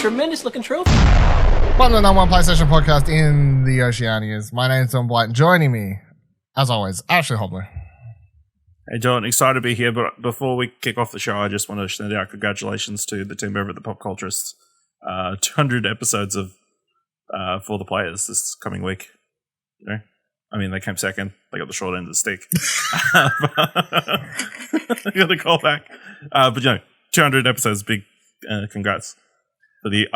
tremendous looking trophy. Welcome to the number one PlayStation podcast in the Oceanias. My name's Tom Blight. Joining me, as always, Ashley Hobler. Hey John, excited to be here, but before we kick off the show, I just want to send out congratulations to the team over at the Pop Culturists. 200 episodes of For the Players this coming week. You know, I mean, they came second. They got the short end of the stick. You got the call back. But you know, 200 episodes, big congrats for the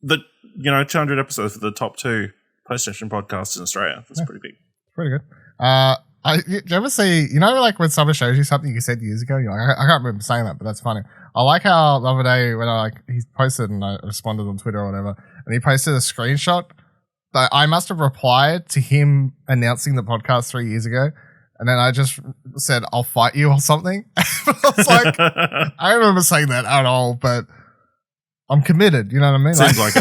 200 episodes for the top 2 PlayStation podcasts in Australia. That's pretty big. Pretty good. Did you ever see, like when someone shows you something you said years ago, you're like, I can't remember saying that, but that's funny. I like how the other day when he posted and I responded on Twitter or whatever, and he posted a screenshot that I must have replied to him announcing the podcast 3 years ago. And then I just said, I'll fight you or something. I was like, I don't remember saying that at all, but I'm committed. You know what I mean? Seems like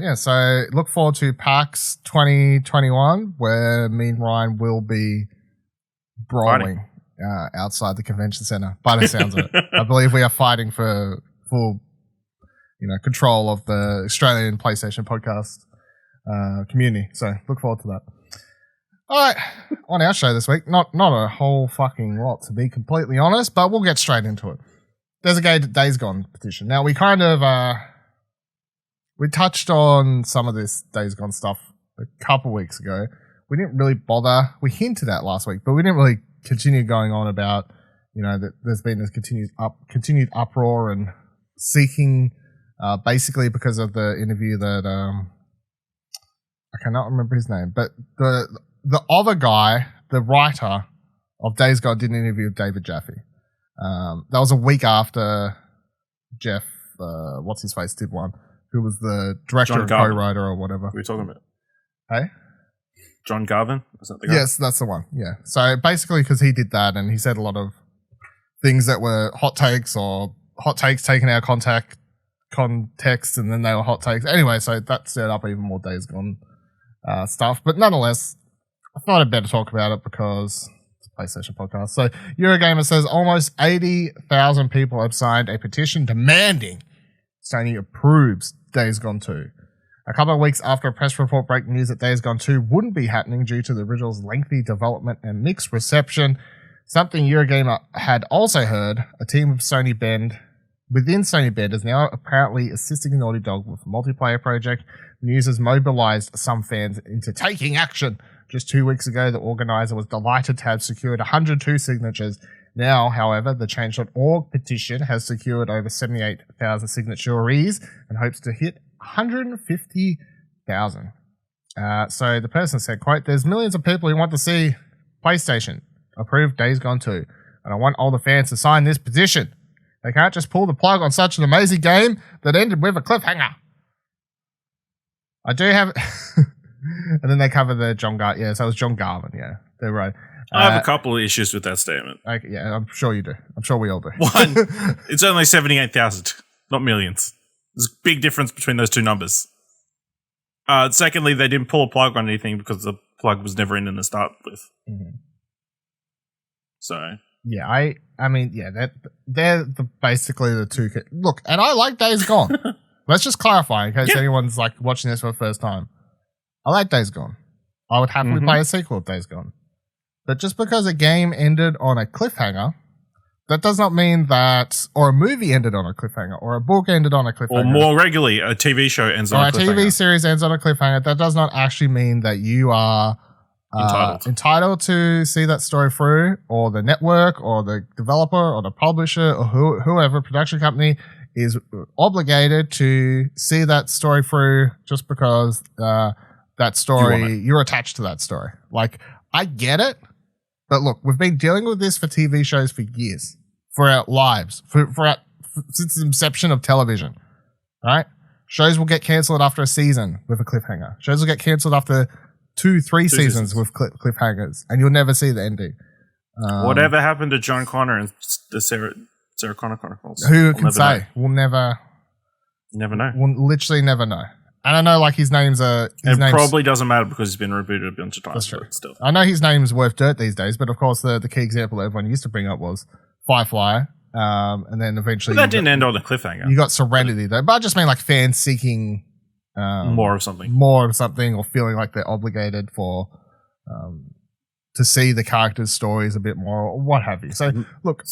it. So look forward to PAX 2021, where me and Ryan will be brawling outside the convention center. By the sounds of it, I believe we are fighting for full, control of the Australian PlayStation podcast community. So look forward to that. All right, on our show this week, not a whole fucking lot to be completely honest, but we'll get straight into it. There's a Days Gone petition. Now we kind of we touched on some of this Days Gone stuff a couple weeks ago. We didn't really bother. We hinted at last week, but we didn't really continue going on about, that there's been this continued uproar and seeking, basically because of the interview that I cannot remember his name, but the other guy, the writer of Days Gone, did an interview with David Jaffe. That was a week after Jeff, what's his face, did one. Who was the director and co-writer or whatever. What are you talking about? Hey? John Garvin? Is that the guy? Yes, that's the one. Yeah. So basically, because he did that and he said a lot of things that were hot takes or hot takes taken out of context and then they were hot takes. Anyway, so that set up even more Days Gone stuff. But nonetheless, I thought I'd better talk about it because it's a PlayStation podcast. So Eurogamer says almost 80,000 people have signed a petition demanding Sony approves Days Gone 2. A couple of weeks after a press report breaking news that Days Gone 2 wouldn't be happening due to the original's lengthy development and mixed reception, something Eurogamer had also heard, a team of Sony Bends within Sony Bends is now apparently assisting Naughty Dog with a multiplayer project. The news has mobilized some fans into taking action. Just 2 weeks ago, the organizer was delighted to have secured 102 signatures. Now, however, the Change.org petition has secured over 78,000 signatories and hopes to hit 150,000. So the person said, quote, "There's millions of people who want to see PlayStation approve Days Gone 2, and I want all the fans to sign this petition. They can't just pull the plug on such an amazing game that ended with a cliffhanger. I do have..." And then they cover the John Garvin. Yeah, so it was John Garvin. Yeah, they're right. I have a couple of issues with that statement. Okay, yeah, I'm sure you do. I'm sure we all do. One, it's only 78,000, not millions. There's a big difference between those two numbers. Secondly, they didn't pull a plug on anything because the plug was never in to start with. Mm-hmm. So yeah, I mean, yeah, they're basically the two. Look, and I like Days Gone. Let's just clarify in case anyone's like watching this for the first time. I like Days Gone. I would happily play a sequel of Days Gone. But just because a game ended on a cliffhanger, that does not mean that, or a movie ended on a cliffhanger, or a book ended on a cliffhanger. Or more regularly, a TV show ends on a cliffhanger. Or a TV series ends on a cliffhanger. That does not actually mean that you are entitled to see that story through, or the network, or the developer, or the publisher, or whoever, production company, is obligated to see that story through just because that story, you're attached to that story. Like, I get it, but look, we've been dealing with this for TV shows for years, for our lives, since the inception of television, right? Shows will get cancelled after a season with a cliffhanger. Shows will get cancelled after 2-3 seasons with cliffhangers, and you'll never see the ending. Whatever happened to John Connor and the Sarah Connor Chronicles? Who can say? Know. We'll never know. We'll literally never know. And I know, like, his name's probably doesn't matter because he's been rebooted a bunch of times. That's true. Still, I know his name's worth dirt these days, but of course the key example that everyone used to bring up was Firefly, and then eventually But that didn't end on a cliffhanger. You got Serenity though, but I just mean like fans seeking more of something, or feeling like they're obligated for to see the characters' stories a bit more, or what have you. So look,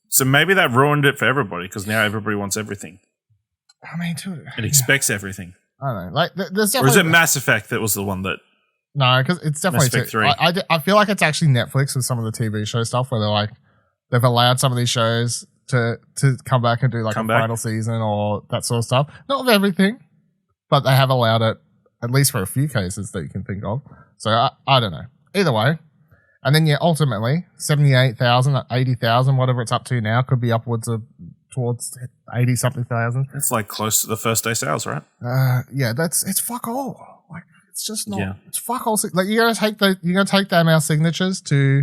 so maybe that ruined it for everybody because now everybody wants everything. I mean, it expects everything. I don't know. Like, there's definitely, or is it Mass Effect that was the one that? No, because it's definitely Mass Effect 3. I feel like it's actually Netflix with some of the TV show stuff where they're like they've allowed some of these shows to come back and do like final season or that sort of stuff. Not with everything, but they have allowed it at least for a few cases that you can think of. So I don't know. Either way. And then ultimately 78,000, 80,000, whatever it's up to now, could be upwards of towards 80 something thousand. It's like close to the first day sales, right? Yeah, it's fuck all. Like it's just not. Yeah. It's fuck all. Like you're gonna take the amount of signatures to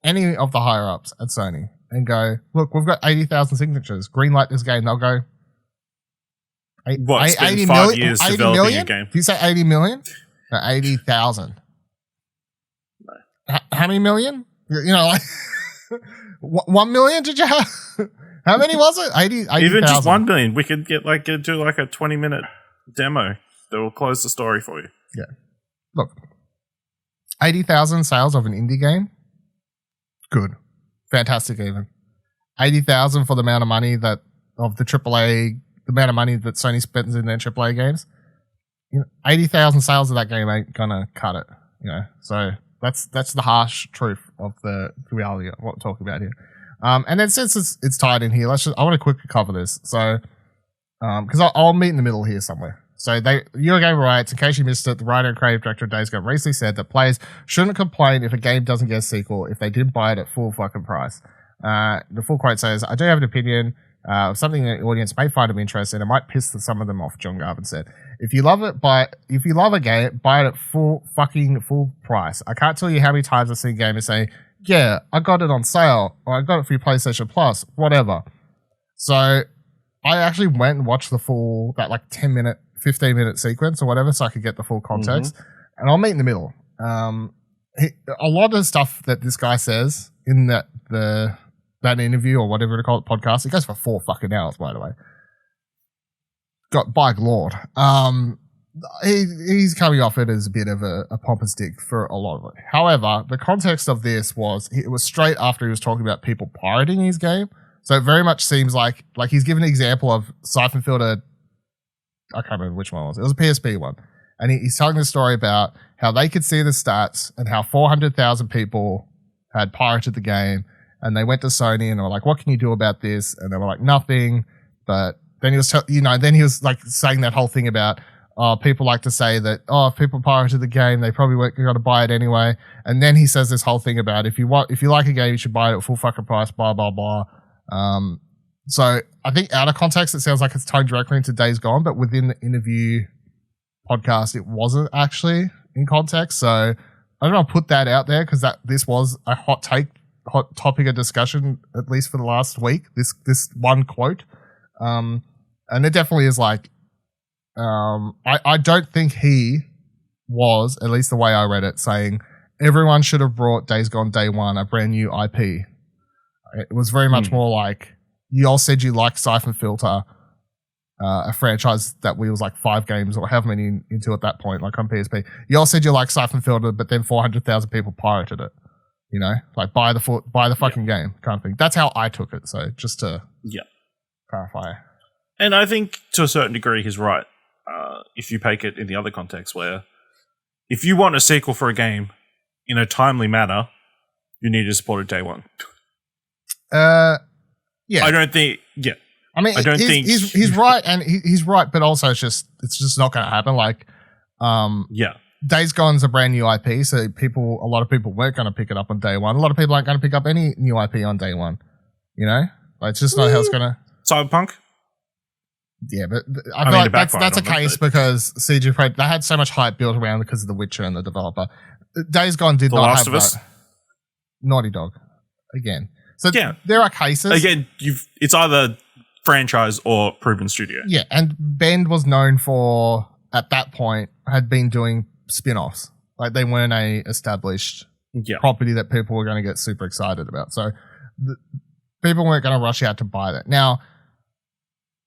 any of the higher ups at Sony and go, look, we've got 80,000 signatures. Greenlight this game. They'll go. Spend 80 5 years developing million? A game. If you say 80 million, 80,000. No. How many million? Like 1 million? Did you have? How many was it? 80. Even just 1 million. We could do like a 20-minute demo that will close the story for you. Yeah. Look, 80,000 sales of an indie game. Good. Fantastic even. 80,000 for the amount of money that of the AAA, the amount of money that Sony spends in their AAA games. 80,000 sales of that game ain't gonna cut it. So that's the harsh truth of the reality of what we're talking about here. And then since it's tied in here, I want to quickly cover this. So, because I'll meet in the middle here somewhere. So Eurogamer writes, in case you missed it, the writer and creative director of Days Gone recently said that players shouldn't complain if a game doesn't get a sequel if they didn't buy it at full fucking price. The full quote says, I do have an opinion of something that the audience may find of interest and it might piss some of them off, John Garvin said. If you love a game, buy it at full price. I can't tell you how many times I've seen gamers say, yeah, I got it on sale, or I got it for your PlayStation Plus, whatever. So I actually went and watched the full, that like 10-minute, 15-minute sequence or whatever, so I could get the full context. Mm-hmm. And I'll meet in the middle. A lot of the stuff that this guy says in that interview or whatever to call it, podcast, it goes for 4 fucking hours, by the way. By Lord. He's coming off it as a bit of a pompous dick for a lot of it. However, the context of this was, it was straight after he was talking about people pirating his game. So it very much seems like he's given an example of Siphon Filter. I can't remember which one it was. It was a PSP one. And he's telling the story about how they could see the stats and how 400,000 people had pirated the game. And they went to Sony and they were like, what can you do about this? And they were like, nothing. But then he was, then he was like saying that whole thing about, people like to say that, if people pirated the game, they probably weren't going to buy it anyway. And then he says this whole thing about if you like a game, you should buy it at full fucking price, blah, blah, blah. So I think out of context, it sounds like it's tied directly into Days Gone, but within the interview podcast, it wasn't actually in context. So I don't know, I'll put that out there because this was a hot topic of discussion, at least for the last week, this one quote. And it definitely is like, I don't think he was, at least the way I read it, saying everyone should have brought Days Gone Day One, a brand new IP. It was very much more like, you all said you liked Siphon Filter, a franchise that we was like 5 games or however many into at that point, like on PSP. You all said you liked Siphon Filter, but then 400,000 people pirated it. Like buy the fucking game kind of thing. That's how I took it. So just to clarify. And I think to a certain degree he's right. If you take it in the other context where if you want a sequel for a game in a timely manner, you need to support it day one. Yeah. I don't think, I mean, he's right, and he's right, but also it's just not going to happen. Like, Days Gone's a brand new IP, so a lot of people weren't going to pick it up on day one. A lot of people aren't going to pick up any new IP on day one. Like, it's just not how it's going to. Cyberpunk? Yeah, but I feel like that's a case because CG Projekt, they had so much hype built around because of The Witcher and the developer. Days Gone did not have that. Naughty Dog, again. So there are cases. Again, it's either franchise or proven studio. Yeah, and Bend was known for, at that point, had been doing spin-offs. Like, they weren't a established property that people were going to get super excited about. So people weren't going to rush out to buy that. Now,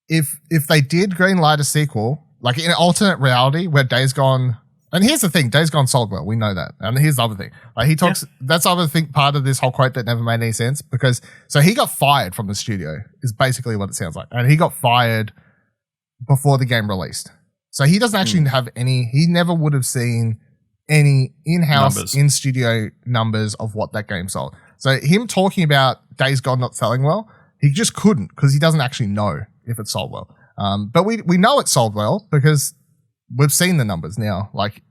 if they did greenlight a sequel, like in an alternate reality where Days Gone, and here's the thing, Days Gone sold well, we know that. And here's the other thing. Like he talks, that's the other thing, part of this whole quote that never made any sense, because, so he got fired from the studio, is basically what it sounds like. And he got fired before the game released. So he doesn't actually have he never would have seen any in-house, numbers. in-studio numbers of what that game sold. So him talking about Days Gone not selling well, he just couldn't, because he doesn't actually know if it sold well. But we know it sold well because we've seen the numbers now, like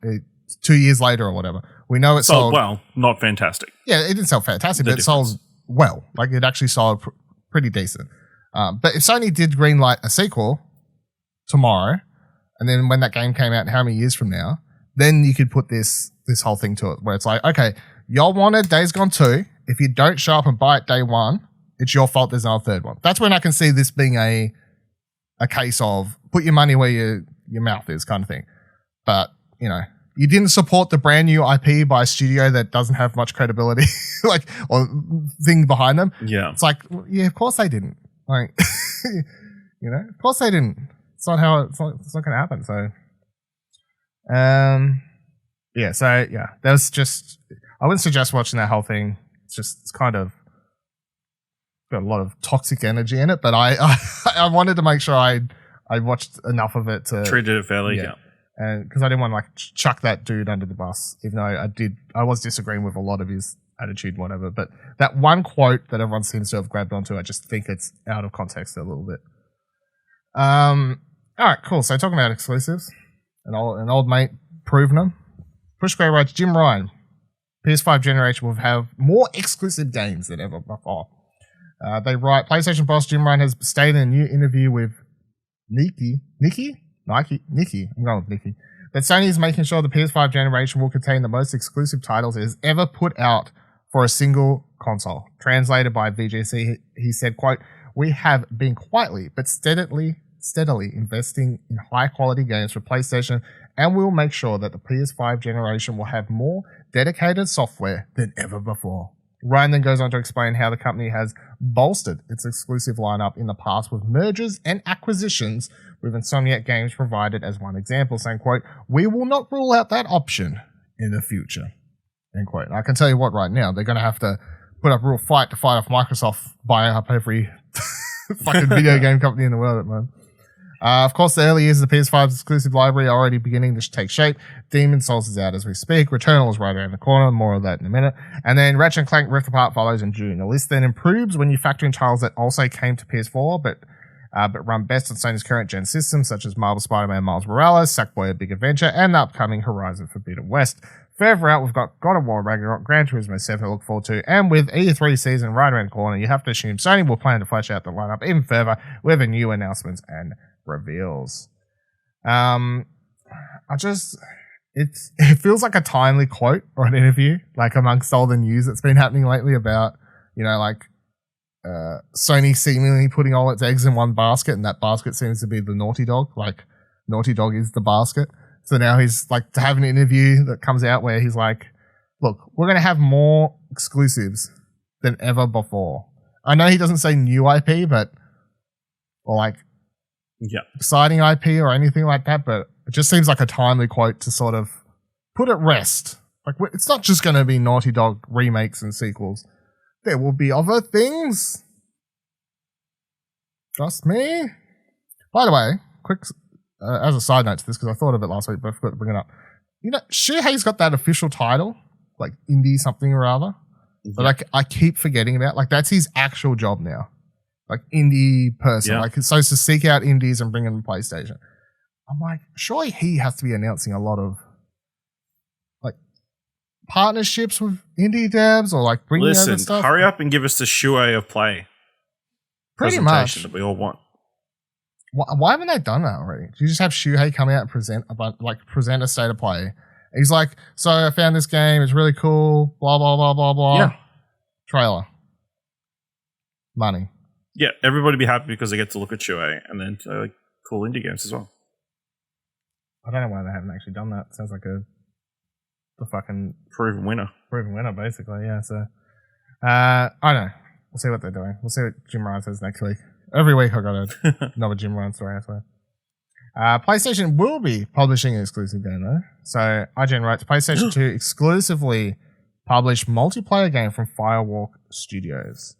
2 years later or whatever. We know it sold well, not fantastic. Yeah, it didn't sell fantastic, but it sold well. Like it actually sold pretty decent. But if Sony did greenlight a sequel tomorrow, and then when that game came out, how many years from now, then you could put this whole thing to it, where it's like, okay, y'all wanted Days Gone 2. If you don't show up and buy it day one, it's your fault there's no third one. That's when I can see this being a case of put your money where your mouth is kind of thing. But, you know, you didn't support the brand new IP by a studio that doesn't have much credibility, like, or thing behind them. Yeah. It's like, yeah, of course they didn't. Like, you know, of course they didn't. It's not going to happen. So, that was just, I wouldn't suggest watching that whole thing. It's kind of got a lot of toxic energy in it, but I wanted to make sure I watched enough of it to treated it fairly, yeah. And because I didn't want to like chuck that dude under the bus, even though I was disagreeing with a lot of his attitude and whatever. But that one quote that everyone seems to have grabbed onto, I just think it's out of context a little bit. All right, cool. So talking about exclusives, an old mate proving them. Push Square writes, Jim Ryan, PS5 generation will have more exclusive games than ever before. They write, PlayStation boss Jim Ryan has stated in a new interview with Nikki, I'm going with Nikki, that Sony is making sure the PS5 generation will contain the most exclusive titles it has ever put out for a single console. Translated by VGC, he said, quote, we have been quietly but steadily investing in high-quality games for PlayStation, and we'll make sure that the PS5 generation will have more dedicated software than ever before. Ryan then goes on to explain how the company has bolstered its exclusive lineup in the past with mergers and acquisitions, with Insomniac Games provided as one example, saying, quote, we will not rule out that option in the future, end quote. And I can tell you what, right now, they're going to have to put up a real fight to fight off Microsoft buying up every fucking video game company in the world at the moment. Of course, the early years of the PS5's exclusive library are already beginning to take shape. Demon's Souls is out as we speak. Returnal is right around the corner. More of that in a minute. And then Ratchet Clank Rift Apart follows in June. The list then improves when you factor in titles that also came to PS4, but run best on Sony's current gen systems, such as Marvel Spider-Man Miles Morales, Sackboy A Big Adventure, and the upcoming Horizon Forbidden West. Further out, we've got God of War Ragnarok, Gran Turismo 7 to look forward to, and with E3 season right around the corner, you have to assume Sony will plan to flesh out the lineup even further with new announcements and reveals. It feels like a timely quote or an interview, like amongst all the news that's been happening lately about, you know, like Sony seemingly putting all its eggs in one basket, and that basket seems to be the Naughty Dog. Like Naughty Dog is the basket. So now he's like to have an interview that comes out where he's like, look, we're going to have more exclusives than ever before. I know he doesn't say new IP, but or like exciting IP or anything like that, but it just seems like a timely quote to sort of put at rest. Like, it's not just going to be Naughty Dog remakes and sequels. There will be other things. Trust me. By the way, quick, as a side note to this, because I thought of it last week, but I forgot to bring it up. You know, Shuhei's got that official title, like indie something or other, that I keep forgetting about. Like, that's his actual job now. Like, indie person. Yeah. Like, so it's to seek out indies and bring them to PlayStation. I'm like, surely he has to be announcing a lot of, like, partnerships with indie devs or, like, bringing over stuff. Hurry up and give us the Shuhei of play. Pretty much. That we all want. Why haven't they done that already? Do you just have Shuhei come out and present a state of play? He's like, so I found this game. It's really cool. Blah, blah, blah, blah, blah. Yeah. Trailer. Money. Yeah, everybody be happy because they get to look at Shuhei and then like cool indie games as well. I don't know why they haven't actually done that. Sounds like the fucking proven winner. Proven winner, basically. Yeah. So I don't know. We'll see what they're doing. We'll see what Jim Ryan says next week. Every week I got another Jim Ryan story, I swear. PlayStation will be publishing an exclusive game though. So IGN writes, PlayStation 2 exclusively published multiplayer game from Firewalk Studios.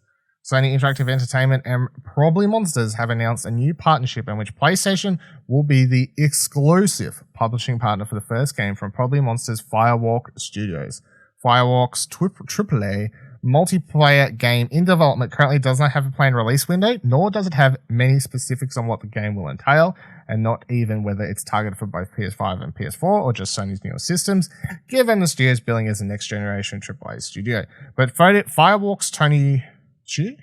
Sony Interactive Entertainment and Probably Monsters have announced a new partnership in which PlayStation will be the exclusive publishing partner for the first game from Probably Monsters' Firewalk Studios. Firewalk's AAA multiplayer game in development currently does not have a planned release window, nor does it have many specifics on what the game will entail, and not even whether it's targeted for both PS5 and PS4 or just Sony's newer systems, given the studio's billing as a next-generation AAA studio. But Firewalk's Tony Chu,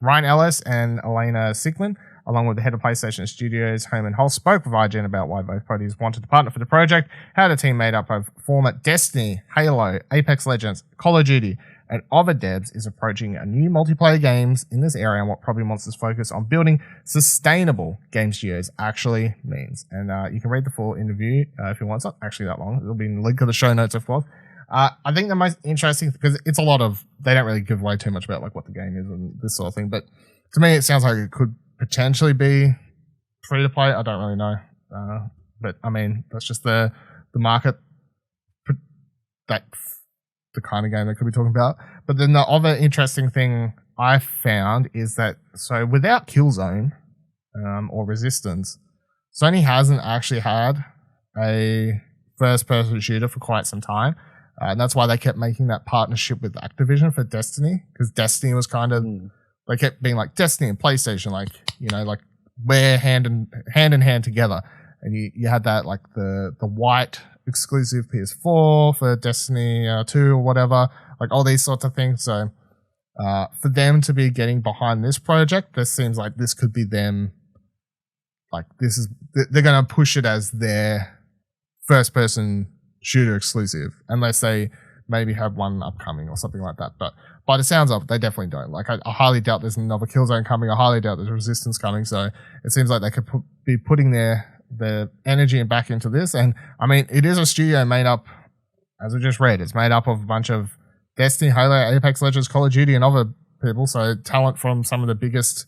Ryan Ellis, and Elena Sigmund, along with the head of PlayStation Studios, Herman Hulse, spoke with IGN about why both parties wanted to partner for the project, how the team made up of former Destiny, Halo, Apex Legends, Call of Duty, and other devs is approaching a new multiplayer games in this area and what Probably Monsters' focus on building sustainable game studios actually means. And you can read the full interview if you want. It's not actually that long. It'll be in the link to the show notes, of course. I think the most interesting, because it's a lot of, they don't really give away too much about like what the game is and this sort of thing, but to me it sounds like it could potentially be free to play. I don't really know. But I mean, that's just the market, that the kind of game they could be talking about. But then the other interesting thing I found is that, so without Killzone or Resistance, Sony hasn't actually had a first-person shooter for quite some time. And that's why they kept making that partnership with Activision for Destiny, because Destiny was kind of, they kept being like Destiny and PlayStation, like, you know, like we're hand in hand together. And you had that, like the white exclusive PS4 for Destiny 2 or whatever, like all these sorts of things. So for them to be getting behind this project, this seems like this could be them, like this is, they're going to push it as their first person shooter exclusive, unless they maybe have one upcoming or something like that. But by the sounds of it, they definitely don't. Like I highly doubt there's another Killzone coming. I highly doubt there's Resistance coming. So it seems like they could be putting their energy and back into this. And I mean, it is a studio made up, as we just read, it's made up of a bunch of Destiny, Halo, Apex Legends, Call of Duty, and other people. So talent from some of the biggest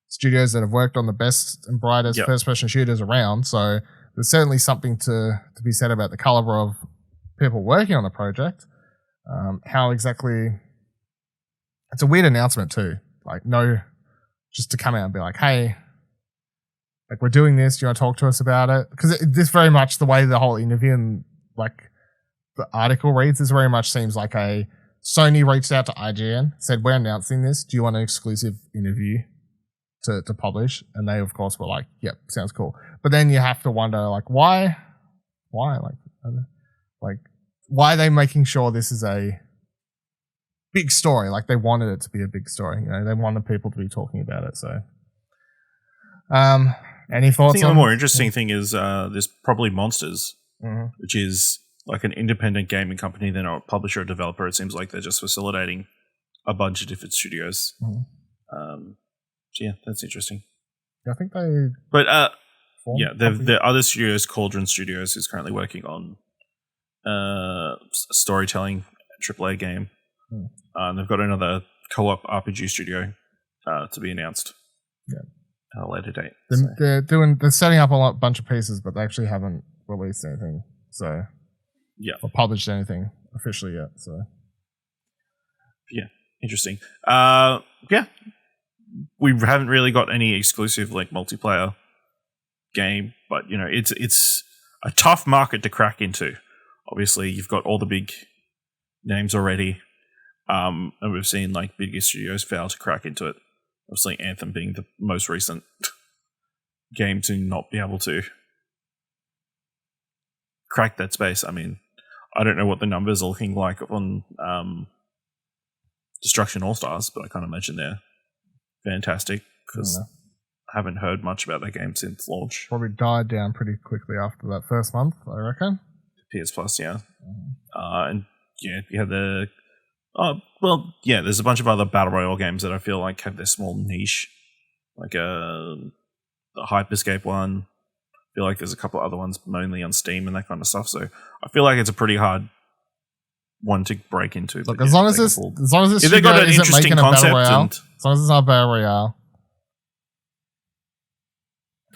studios that have worked on the best and brightest first-person shooters around. So there's certainly something to be said about the caliber of people working on the project. How exactly, it's a weird announcement too. Like, no, just to come out and be like, hey, like, we're doing this. Do you want to talk to us about it? Because this very much, the way the whole interview and like the article reads, this very much seems like a Sony reached out to IGN, said, we're announcing this. Do you want an exclusive interview to publish? And they, of course, were like, yep, sounds cool. But then you have to wonder, like, why? Like, why are they making sure this is a big story? Like, they wanted it to be a big story. You know, they wanted people to be talking about it. So, any thoughts? I think the more interesting thing is there's Probably Monsters, which is like an independent gaming company. They're not a publisher or developer. It seems like they're just facilitating a bunch of different studios. So yeah, that's interesting. I think they. But the other studios, Cauldron Studios, who's currently working on a storytelling AAA game. And they've got another co-op RPG studio to be announced. At a later date. They're setting up a bunch of pieces, but they actually haven't released anything. So or published anything officially yet. So yeah, interesting. We haven't really got any exclusive like multiplayer game, but you know, it's a tough market to crack into. Obviously, you've got all the big names already, and we've seen like bigger studios fail to crack into it. Obviously, Anthem being the most recent game to not be able to crack that space. I mean, I don't know what the numbers are looking like on Destruction All Stars, but I can't imagine they're fantastic because I haven't heard much about that game since launch. Probably died down pretty quickly after that first month, I reckon. PS Plus, yeah. And yeah, you had there's a bunch of other Battle Royale games that I feel like have their small niche, like the Hyperscape one. I feel like there's a couple other ones mainly on Steam and that kind of stuff. So I feel like it's a pretty hard one to break into. Look, as long as this if they got an isn't interesting making a battle concept, royale, as long as it's not a battle royale.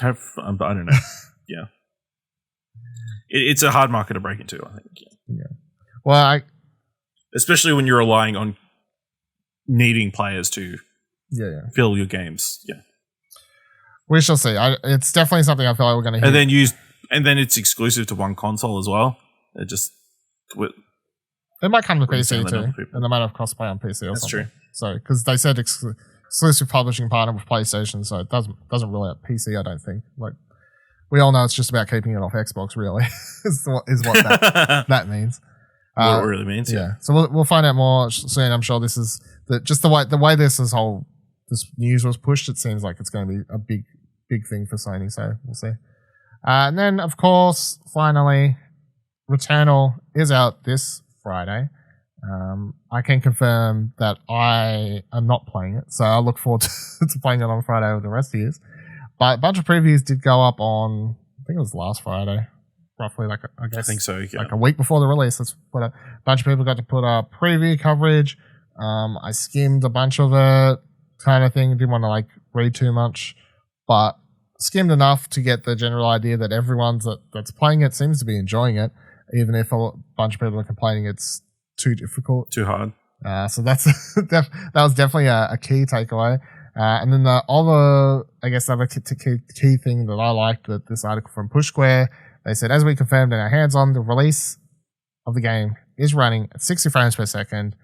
I don't know. Yeah, it's a hard market to break into. I think. Yeah. Well, especially when you're relying on needing players to fill your games. Yeah, we shall see. It's definitely something I feel like we're going to hear. And then it's exclusive to one console as well. It might come to PC too, and they might have crossplay on PC or something. That's true. So, because they said exclusive publishing partner with PlayStation, so it doesn't rule out PC. I don't think. Like, we all know it's just about keeping it off Xbox. Really, is what that means. What it really means. Yeah. So we'll find out more soon. I'm sure this is just the way this news was pushed. It seems like it's going to be a big thing for Sony. So we'll see. And then, of course, finally, Returnal is out this Friday. I can confirm that I am not playing it, so I look forward to playing it on Friday with the rest of you. But a bunch of previews did go up on, I think it was last Friday, roughly, I guess. I think so, yeah. Like a week before the release. A bunch of people got to put up preview coverage. I skimmed a bunch of it, kind of thing. Didn't want to read too much, but skimmed enough to get the general idea that everyone that's playing it seems to be enjoying it, even if a bunch of people are complaining it's too difficult, too hard. So that's that was definitely a key takeaway. And then the other key thing that I liked that this article from Push Square, they said, as we confirmed in our hands-on, the release of the game is running at 60 frames per second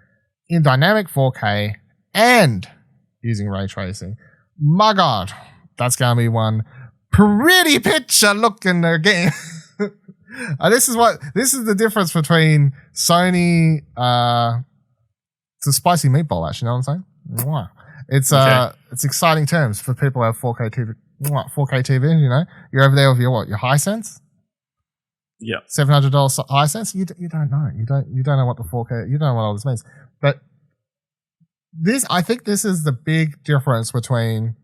in dynamic 4K and using ray tracing. My God, that's going to be one pretty picture looking game. This is the difference between Sony. It's a spicy meatball, actually. You know what I'm saying? Mwah. It's exciting terms for people who have 4K TV. Mwah, 4K TV, you know, you're over there with your Hisense. Yeah, $700 Hisense. You don't know. You don't know what the 4K. You don't know what all this means. But I think this is the big difference between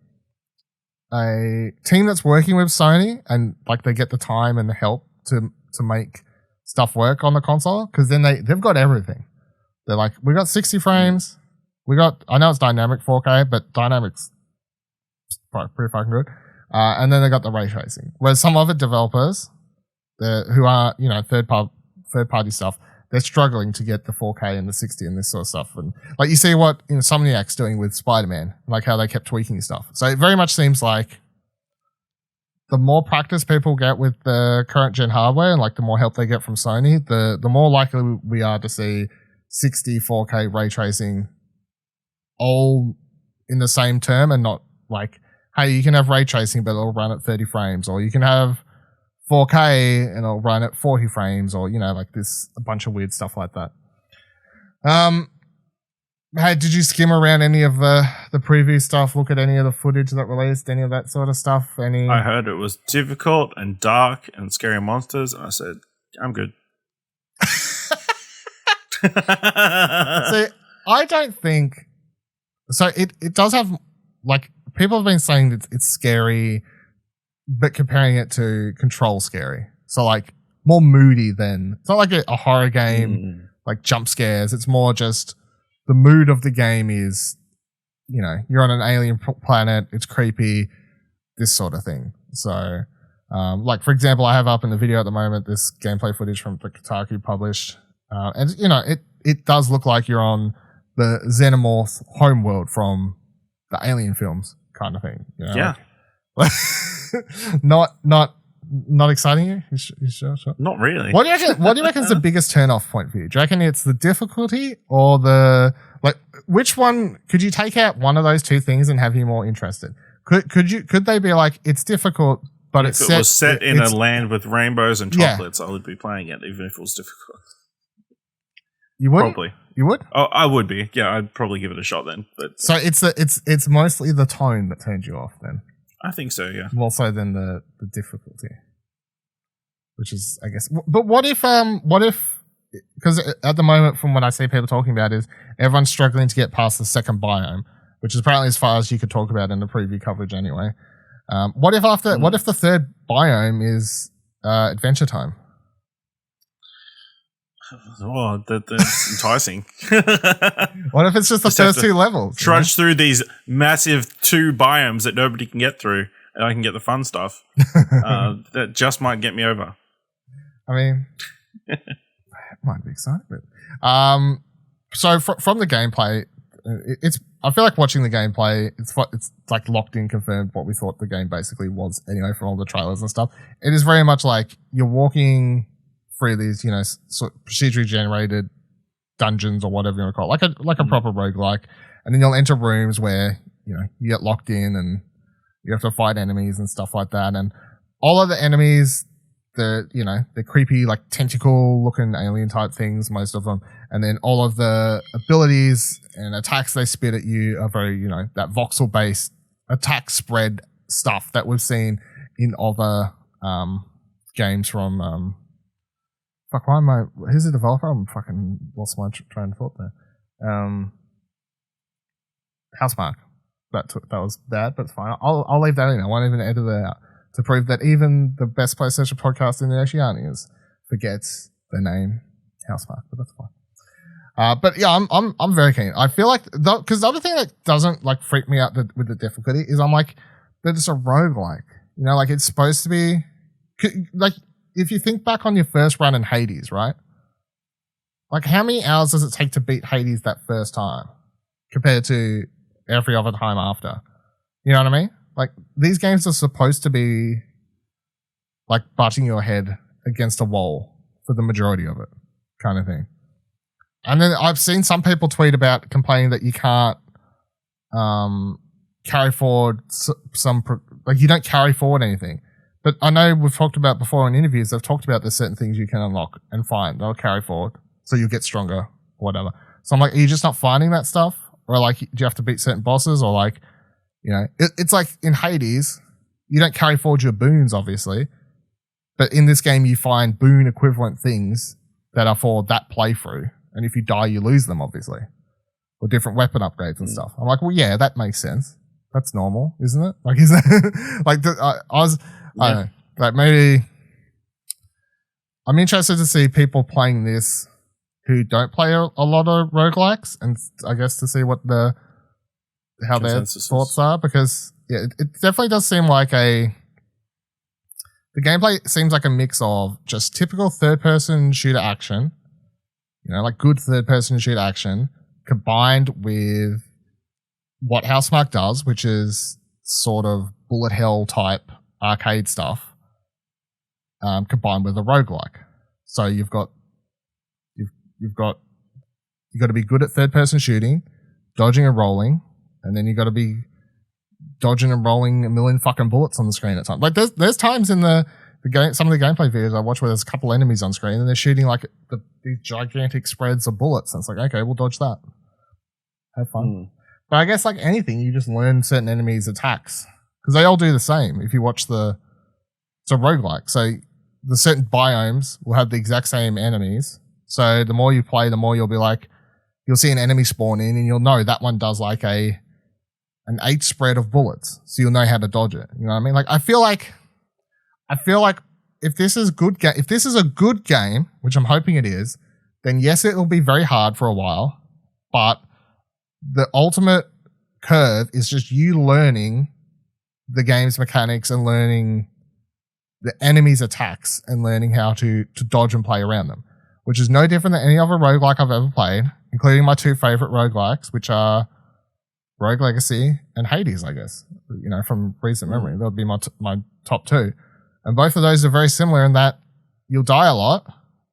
a team that's working with Sony and they get the time and the help to make stuff work on the console, because then they've got everything. They're like, we got 60 frames. I know it's dynamic 4K, but dynamic's pretty fucking good. And then they got the ray tracing. Whereas some other developers, who are, third party stuff, they're struggling to get the 4K and the 60 and this sort of stuff. And you see what Insomniac's doing with Spider-Man, how they kept tweaking stuff. So it very much seems like the more practice people get with the current gen hardware and the more help they get from Sony, the more likely we are to see 60 4K ray tracing all in the same term, and not hey, you can have ray tracing but it'll run at 30 frames, or you can have 4K and it'll run at 40 frames, or this, a bunch of weird stuff like that. Hey, did you skim around any of the preview stuff? Look at any of the footage that released, any of that sort of stuff? I heard it was difficult and dark and scary monsters, and I said, I'm good. See, I don't think so. It does have people have been saying that it's scary, but comparing it to Control scary. So more moody than, it's not like a horror game, jump scares. It's more just the mood of the game is, you're on an alien planet, it's creepy, this sort of thing. So, for example, I have up in the video at the moment this gameplay footage from the Kotaku published, and it does look like you're on the Xenomorph homeworld from the Alien films, kind of thing. Yeah. Not exciting you? You sure? Not really. What do you reckon is the biggest turn-off point for you? Do you reckon it's the difficulty or the which one? Could you take out one of those two things and have you more interested? Could they be it's difficult, but if it was set in a land with rainbows and chocolates, I would be playing it even if it was difficult. You would? Probably. You would? Oh, I would be. Yeah, I'd probably give it a shot then. But so it's mostly the tone that turns you off then. I think so, yeah. More so than the difficulty, which is, I guess. But what if because at the moment, from what I see people talking about, is everyone's struggling to get past the second biome, which is apparently as far as you could talk about in the preview coverage anyway. What if the third biome is Adventure Time? Oh, that's enticing. What if it's just the first 2 levels? Trudge through these massive 2 biomes that nobody can get through, and I can get the fun stuff. That just might get me over. I mean, it might be exciting. So from the gameplay, I feel like watching the gameplay, it's like locked in, confirmed what we thought the game basically was anyway from all the trailers and stuff. It is very much like you're walking through these, sort of procedurally generated dungeons or whatever you want to call it, like a proper roguelike. And then you'll enter rooms where, you get locked in and you have to fight enemies and stuff like that. And all of the enemies, they're creepy, like tentacle looking alien type things, most of them. And then all of the abilities and attacks they spit at you are very, that voxel based attack spread stuff that we've seen in other games from, who's the developer? I'm fucking lost my train of thought there. Housemarque. That was bad, but it's fine. I'll leave that in. I won't even edit it out to prove that even the best PlayStation podcast in the Oceanias forgets the name Housemarque, but that's fine. But yeah, I'm very keen. I feel like because the other thing that doesn't like freak me out with the difficulty is I'm like, they're just a roguelike. Like it's supposed to be like. If you think back on your first run in Hades, right? Like, how many hours does it take to beat Hades that first time compared to every other time after? You know what I mean? Like, these games are supposed to be like butting your head against a wall for the majority of it, kind of thing. And then I've seen some people tweet about complaining that you can't carry forward you don't carry forward anything. But I know we've talked about before in interviews, they've talked about there's certain things you can unlock and find. They'll carry forward. So you'll get stronger or whatever. So I'm like, are you just not finding that stuff? Or like, do you have to beat certain bosses? Or like, it's like in Hades, you don't carry forward your boons, obviously. But in this game, you find boon equivalent things that are for that playthrough. And if you die, you lose them, obviously. Or different weapon upgrades and stuff. I'm like, well, yeah, that makes sense. That's normal, isn't it? Like, is that like I don't know. Like maybe I'm interested to see people playing this who don't play a lot of roguelikes, and I guess to see what how their thoughts are, because it definitely does seem like the gameplay seems like a mix of just typical third-person shooter action, like good third-person shooter action, combined with what Housemarque does, which is sort of bullet hell type arcade stuff, combined with a roguelike. So you've got to be good at third person shooting, dodging and rolling, and then you got to be dodging and rolling a million fucking bullets on the screen at times. Like there's times in the game, some of the gameplay videos I watch where there's a couple enemies on screen and they're shooting like these gigantic spreads of bullets, and it's like, okay, we'll dodge that. Have fun. But I guess like anything, you just learn certain enemies' attacks. Because they all do the same. If you watch it's a roguelike. So the certain biomes will have the exact same enemies. So the more you play, the more you'll be like, you'll see an enemy spawn in and you'll know that one does like an 8 spread of bullets. So you'll know how to dodge it. You know what I mean? Like I feel like if this is a good game, which I'm hoping it is, then yes, it will be very hard for a while. But the ultimate curve is just you learning the game's mechanics and learning the enemy's attacks and learning how to dodge and play around them, which is no different than any other roguelike I've ever played, including my 2 favorite roguelikes, which are Rogue Legacy and Hades, I guess, from recent memory. That would be my top 2. And both of those are very similar in that you'll die a lot,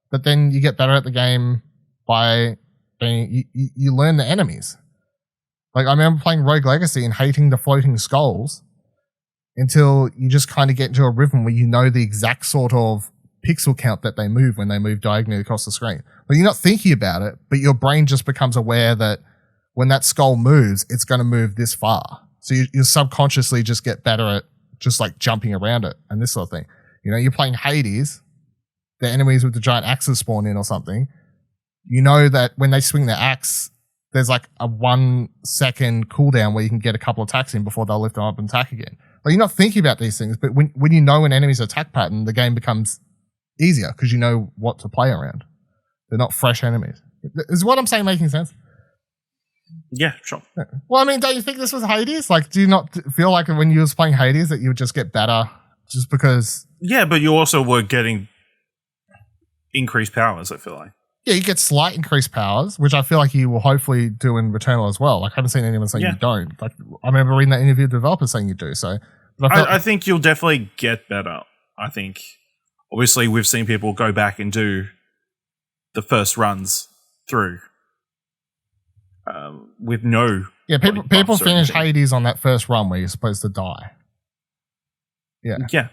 but then you get better at the game by you learn the enemies. Like I remember playing Rogue Legacy and hating the floating skulls until you just kind of get into a rhythm where you know the exact sort of pixel count that they move when they move diagonally across the screen. But you're not thinking about it, but your brain just becomes aware that when that skull moves, it's going to move this far. So you subconsciously just get better at just like jumping around it and this sort of thing. You're playing Hades, the enemies with the giant axes spawn in or something. You know that when they swing their axe, there's like a 1 second cooldown where you can get a couple attacks in before they'll lift them up and attack again. Like you're not thinking about these things, but when you know an enemy's attack pattern, the game becomes easier because you know what to play around. They're not fresh enemies. Is what I'm saying making sense? Yeah, sure. Well, I mean, don't you think this was Hades? Like, do you not feel like when you was playing Hades that you would just get better just because? Yeah, but you also were getting increased powers, I feel like. Yeah, you get slight increased powers, which I feel like you will hopefully do in Returnal as well. Like, I haven't seen anyone saying you don't. Like, I remember reading that interview with developers saying you do. So, but I think you'll definitely get better. I think, obviously, we've seen people go back and do the first runs through with no. Yeah, people finish Hades on that first run where you're supposed to die. Yeah. Yeah.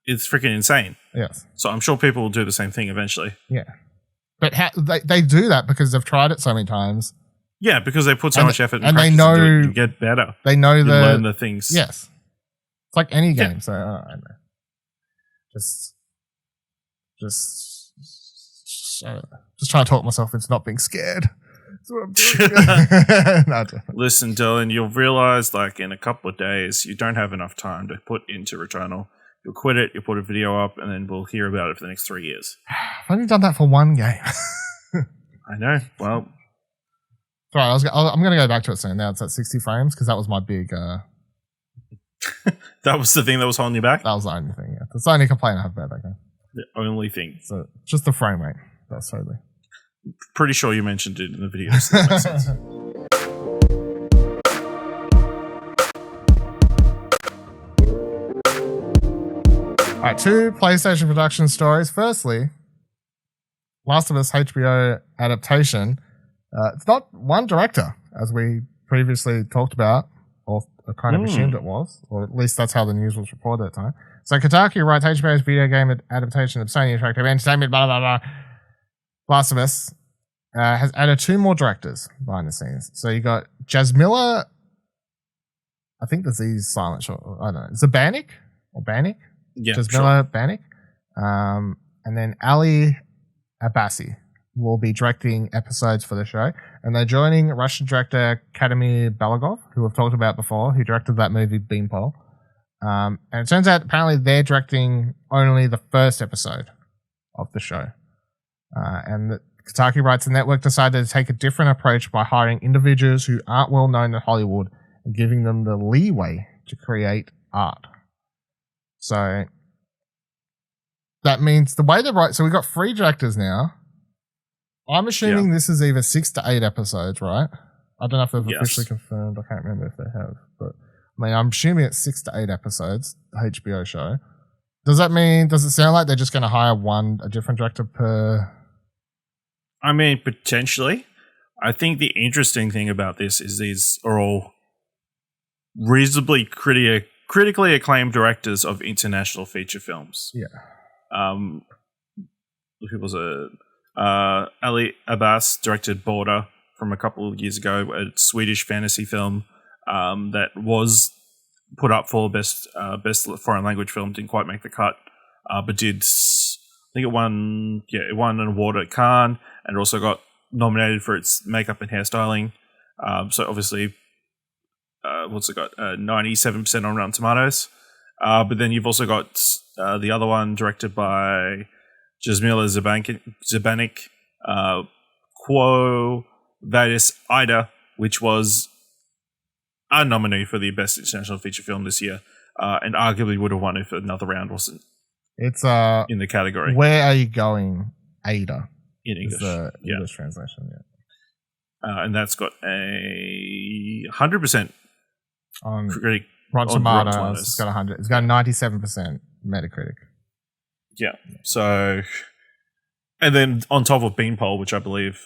It's freaking insane. Yes. So I'm sure people will do the same thing eventually. Yeah. But they do that because they've tried it so many times. Yeah, because they put so much effort and they know into it to get better. They know you learn the things. Yes. It's like any game. So I don't know. Just trying to talk myself into not being scared. That's what I'm doing. No, listen, Dylan, you'll realize like in a couple of days you don't have enough time to put into Returnal. You'll quit it, you'll put a video up, and then we'll hear about it for the next 3 years. I've only done that for one game. I know. Well, right. I'm going to go back to it soon. Now it's at 60 frames because that was my big. That was the thing that was holding you back. That was the only thing. Yeah, that's the only complaint I have about that game. The only thing. So just the frame rate. That's totally. Pretty sure you mentioned it in the video. So that makes sense. All right, 2 PlayStation production stories. Firstly, Last of Us HBO adaptation. It's not one director, as we previously talked about, or kind of assumed it was, or at least that's how the news was reported at the time. So Kotaku writes HBO's video game adaptation of Sony Interactive Entertainment, blah, blah, blah. Last of Us has added 2 more directors behind the scenes. So you got Jasmila, I think the Z is silent, sure, I don't know, Zabanik or Banik? Yeah, Jasmila Banik. And then Ali Abbasi will be directing episodes for the show. And they're joining Russian director Kadimir Balagov, who we've talked about before, who directed that movie Beanpole. And it turns out apparently they're directing only the first episode of the show. And Kotaku writes, the network decided to take a different approach by hiring individuals who aren't well known in Hollywood and giving them the leeway to create art. So that means the way they write, so we've got 3 directors now. I'm assuming this is either 6 to 8 episodes, right? I don't know if they've officially confirmed. I can't remember if they have, but I mean, I'm assuming it's 6 to 8 episodes, the HBO show. Does it sound like they're just going to hire a different director per? I mean, potentially. I think the interesting thing about this is these are all reasonably critically acclaimed directors of international feature films. Yeah. Who was it? Ali Abbas directed Border from a couple of years ago, a Swedish fantasy film that was put up for best foreign language film. Didn't quite make the cut, but did. I think it won an award at Cannes, and also got nominated for its makeup and hairstyling. So obviously, what's it got? 97% on Rotten Tomatoes. But then you've also got the other one directed by Jasmila Zabanik, Quo Vadis Ida, which was a nominee for the Best International Feature Film this year, and arguably would have won if another round wasn't. It's in the category. Where Are You Going, Ada? In English. The English translation, and that's got a 100% on critic. Rotten Tomatoes. It's got 100. It's got 97% Metacritic. Yeah. So, and then on top of Beanpole, which I believe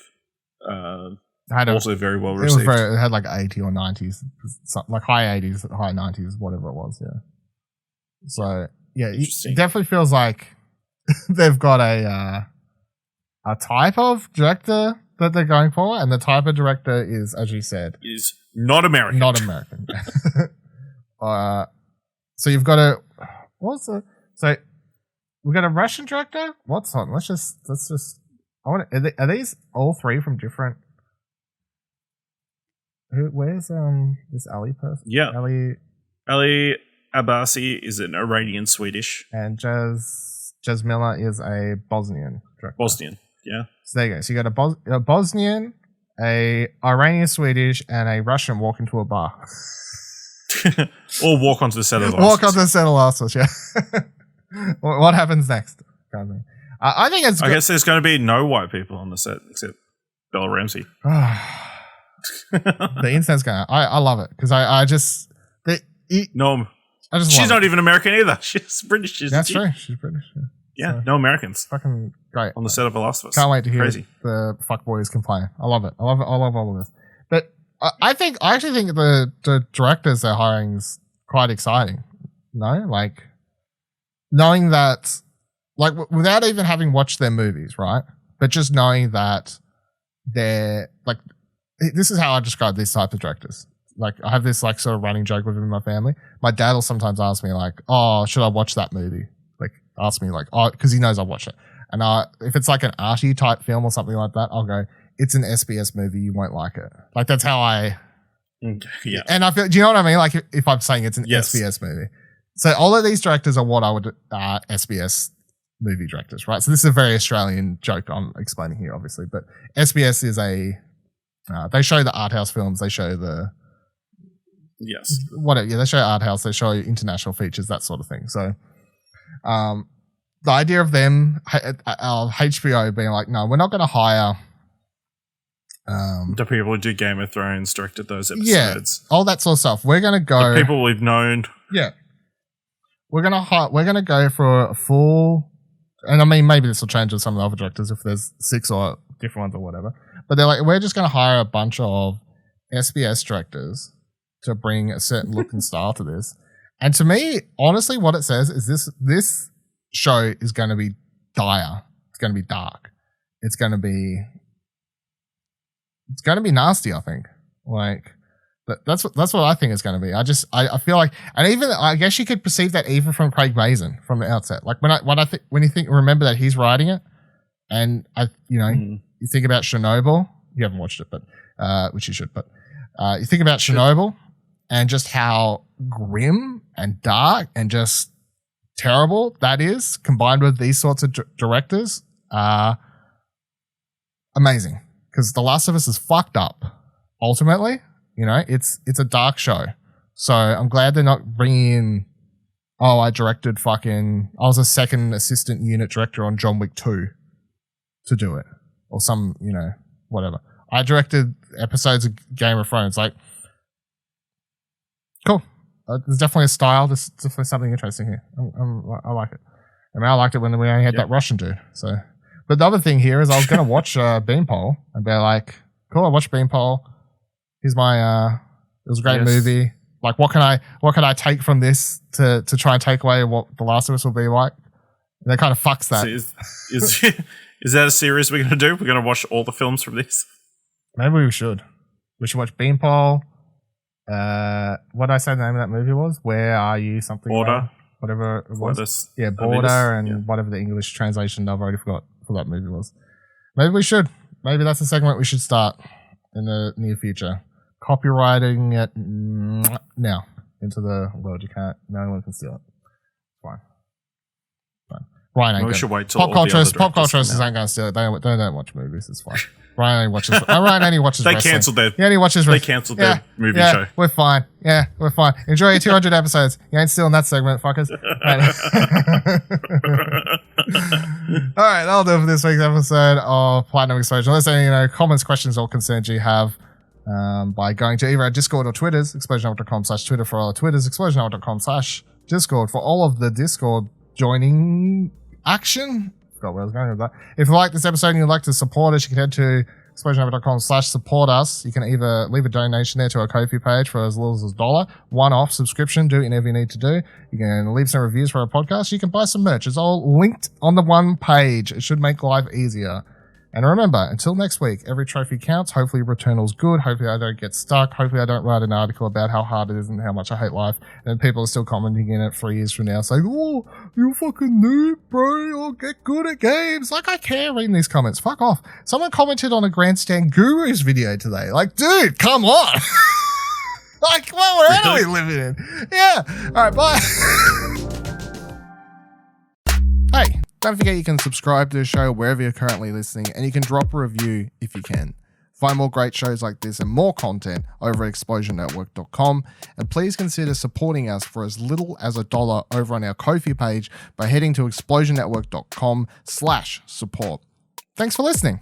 also very well received. It had like 80 or 90s, like high 80s, high 90s, whatever it was. Yeah. So yeah, it definitely feels like they've got a type of director that they're going for, and the type of director is, as you said, is not American. Not American. So you've got so we've got a Russian director. What's on? Let's just. Are these all 3 from different? Where's this Ali person? Yeah, Ali Abbasi is an Iranian Swedish, and Jasmila is a Bosnian director. Bosnian, Yeah. So there you go. So you got a Bosnian, a Iranian Swedish, and a Russian walk into a bar. Or walk onto the set of Last Walk onto the set of Last of Us, yeah. What happens next? I think it's. I guess there's going to be no white people on the set except Bella Ramsey. The internet's going. I love it because I just. No, she's not even American either. She's British. That's true. She's British. Yeah, so, no Americans. Fucking great on the set of The Last of Us. Can't wait to hear Crazy. The fuckboys complain. I love it. I love all of this. But I actually think the directors they're hiring is quite exciting. No, like knowing that, like without even having watched their movies, right? But just knowing that they're like, this is how I describe these type of directors. Like I have this like sort of running joke within my family. My dad will sometimes ask me like, "Oh, should I watch that movie?" Like ask me like, "Oh," because he knows I'll watch it. And if it's like an arty type film or something like that, I'll go, "It's an SBS movie. You won't like it." Like that's how I. Yeah. And I feel. Do you know what I mean? Like if I'm saying it's an SBS movie, so all of these directors are what I would SBS movie directors, right? So this is a very Australian joke I'm explaining here, obviously, but SBS is they show the art house films, they show the. Yes. Whatever. Yeah, they show art house, they show international features, that sort of thing. So, the idea of them, HBO being like, no, we're not going to hire. The people who do Game of Thrones directed those episodes. Yeah, all that sort of stuff. We're going to go. The people we've known. Yeah. We're going to go for a full. And I mean, maybe this will change with some of the other directors if there's 6 or different ones or whatever. But they're like, we're just going to hire a bunch of SBS directors to bring a certain look and style to this. And to me, honestly, what it says is this show is going to be dire. It's going to be dark. It's going to be nasty, I think. Like that's what I think it's going to be. I feel like, and even I guess you could perceive that even from Craig Mazin from the outset. Like when you remember that he's writing it, and you think about Chernobyl. You haven't watched it, but which you should. But you think about Chernobyl. And just how grim and dark and just terrible that is, combined with these sorts of directors, amazing. Because The Last of Us is fucked up. Ultimately, it's a dark show. So I'm glad they're not bringing in. Oh, I was a second assistant unit director on John Wick 2 to do it, or some whatever. I directed episodes of Game of Thrones, like. Cool. There's definitely a style. There's definitely something interesting here. I like it. I mean, I liked it when we only had that Russian dude. So, but the other thing here is I was going to watch Beanpole and be like, cool, I watched Beanpole. Here's my, it was a great movie. Like, what can I take from this to try and take away what The Last of Us will be like? And that kind of fucks that. So is that a series we're going to do? We're going to watch all the films from this? Maybe we should. We should watch Beanpole. What did I say the name of that movie was? Where Are You? Something. Border. Whatever it was. Borders. Yeah, Border and whatever the English translation I've already forgot for that movie was. Maybe we should. Maybe that's a segment we should start in the near future. Copywriting it now into the world. You can't. No one can steal it. Fine. Ryan ain't. We should wait till pop culturists ain't going to steal it. They don't watch movies. It's fine. Ryan only watches. Ryan only watches. They wrestling. cancelled their. He only watches. They cancelled their movie show. We're fine. Yeah, we're fine. Enjoy your 200 episodes. You ain't stealing that segment, fuckers. All right, that'll do it for this week's episode of Platinum Explosion. Unless any comments, questions, or concerns you have, by going to either our Discord or Twitters, explosionhour.com/Twitter for all our Twitters, explosionhour.com/Discord for all of the Discord joining action. Forgot where I was going with that. If you like this episode and you'd like to support us, you can head to explosionhour.com/support us. You can either leave a donation there to our Ko-fi page for as little as $1, one-off subscription, do whatever you need to do. You can leave some reviews for our podcast. You can buy some merch. It's all linked on the one page. It should make life easier. And remember, until next week, every trophy counts. Hopefully Returnal's good. Hopefully I don't get stuck. Hopefully I don't write an article about how hard it is and how much I hate life. And people are still commenting in it 3 years from now saying, oh, you fucking noob, bro. I'll get good at games. Like, I care reading these comments. Fuck off. Someone commented on a Grandstand Guru's video today. Like, dude, come on. Like, what world are we living in? Yeah. All right, bye. Hey. Don't forget you can subscribe to the show wherever you're currently listening, and you can drop a review if you can. Find more great shows like this and more content over at explosionnetwork.com, and please consider supporting us for as little as $1 over on our Ko-fi page by heading to explosionnetwork.com/support. Thanks for listening.